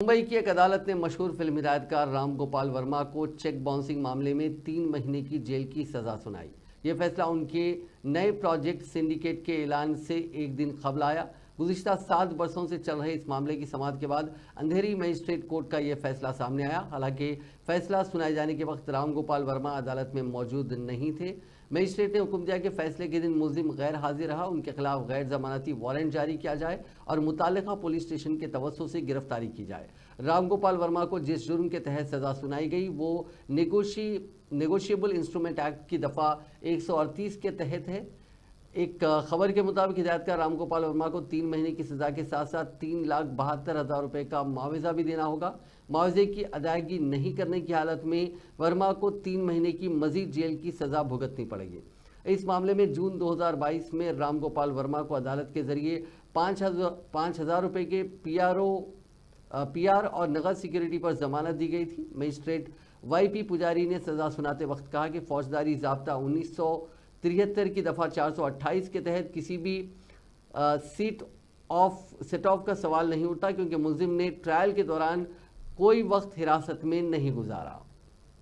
मुंबई की एक अदालत ने मशहूर फिल्म हिदायतकार राम गोपाल वर्मा को चेक बाउंसिंग मामले में 3 महीने की जेल की सजा सुनाई। ये फैसला उनके नए प्रोजेक्ट सिंडिकेट के ऐलान से एक दिन कबल आया। गुज़िश्ता 7 बरसों से चल रहे इस मामले की समाअत के बाद अंधेरी मजिस्ट्रेट कोर्ट का यह फैसला सामने आया। हालांकि फैसला सुनाए जाने के वक्त राम गोपाल वर्मा अदालत में मौजूद नहीं थे। मजिस्ट्रेट ने हुक्म दिया कि फैसले के दिन मुलजिम गैर हाजिर रहा, उनके खिलाफ गैर जमानती वारंट जारी किया जाए और मुताल्लिका पुलिस स्टेशन के तवस्सु से गिरफ्तारी की जाए। राम गोपाल वर्मा को जिस जुर्म के तहत सजा सुनाई गई वो नेगोशिएबल इंस्ट्रूमेंट एक्ट की दफ़ा 138 के तहत है। एक खबर के मुताबिक हिदायतकार राम गोपाल वर्मा को 3 महीने की सजा के साथ साथ 3,72,000 रुपये का मुआवजा भी देना होगा। मुआवजे की अदायगी नहीं करने की हालत में वर्मा को 3 महीने की मजीद जेल की सजा भुगतनी पड़ेगी। इस मामले में जून 2022 में राम गोपाल वर्मा को अदालत के जरिए 5,000 रुपये के पीआर और नगद सिक्योरिटी पर जमानत दी गई थी। मजिस्ट्रेट वाईपी पुजारी ने सजा सुनाते वक्त कहा कि फौजदारी ज़ाब्ता 1973 की दफ़ा 428 के तहत किसी भी सेट ऑफ का सवाल नहीं उठता, क्योंकि मुलजिम ने ट्रायल के दौरान कोई वक्त हिरासत में नहीं गुजारा।